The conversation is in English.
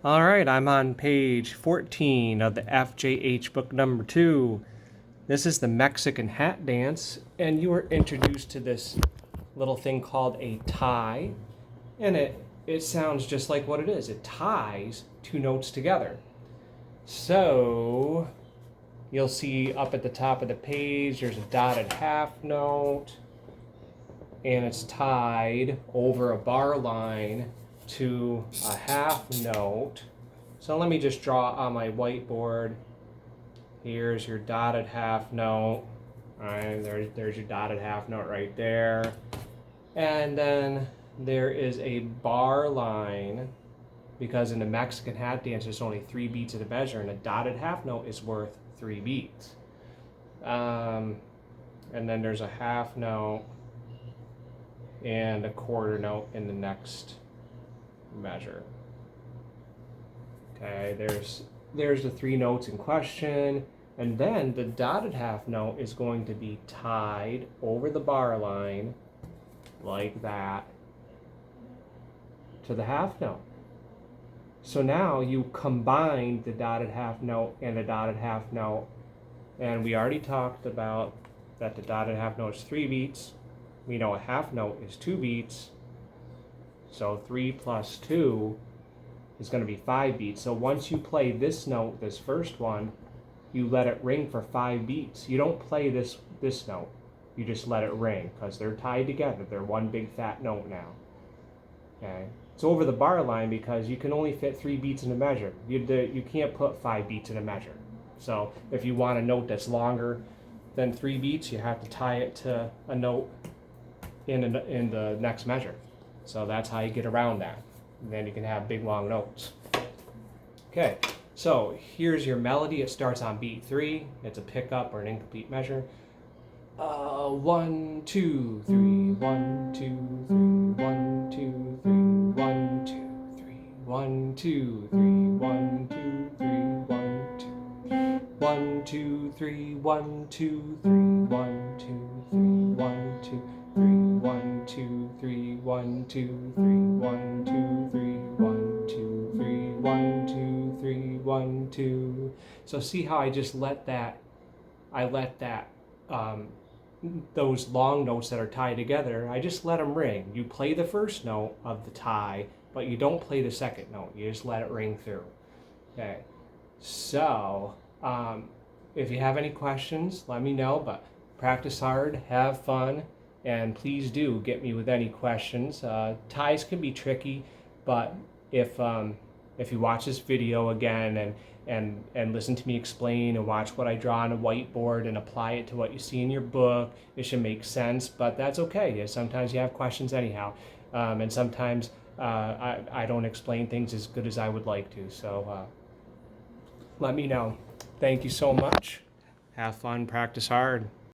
All right, I'm on page 14 of the FJH book number 2. This is the Mexican hat dance, and you were introduced to this little thing called a tie, and it sounds just like what it is. It ties two notes together. So you'll see up at the top of the page there's a dotted half note, and it's tied over a bar line to a half note. So let me just draw on my whiteboard. Here's your dotted half note. All right, there's your dotted half note right there. And then there is a bar line, because in the Mexican hat dance there's only 3 beats of the measure, and a dotted half note is worth 3 beats. And then there's a half note and a quarter note in the next measure. Okay, there's the 3 notes in question, and then the dotted half note is going to be tied over the bar line like that to the half note. So now you combine the dotted half note and the dotted half note, and we already talked about that the dotted half note is 3 beats. We know a half note is 2 beats, so 3 plus 2 is going to be 5 beats. So once you play this note, this first one, you let it ring for 5 beats. You don't play this note. You just let it ring, because they're tied together. They're one big fat note now. Okay. It's over the bar line because you can only fit 3 beats in a measure. You can't put 5 beats in a measure. So if you want a note that's longer than 3 beats, you have to tie it to a note in the next measure. So that's how you get around that. And then you can have big long notes. Okay, so here's your melody. It starts on beat 3. It's a pickup or an incomplete measure. 1, 2, 3, 1, 2, 3, 1, 2, 3, 1, 2, 3, 1, 2, 3, 1, 2, 3, 1, 2, 1, 2, 3, 1, 2, 3, 1, 2, 3, 1, 2, 3, 1, 2, 3, 1, 2, 3, 1, 2, 3, 1, 2, 3, 1, 2, 3, 1, 2. So see how I just let that, those long notes that are tied together, I just let them ring. You play the first note of the tie, but you don't play the second note. You just let it ring through. Okay, so if you have any questions, let me know, but practice hard, have fun, and please do get me with any questions. Ties can be tricky, but if you watch this video again and listen to me explain and watch what I draw on a whiteboard and apply it to what you see in your book, it should make sense, but that's okay. Sometimes you have questions anyhow, and sometimes I don't explain things as good as I would like to, so let me know. Thank you so much. Have fun, practice hard.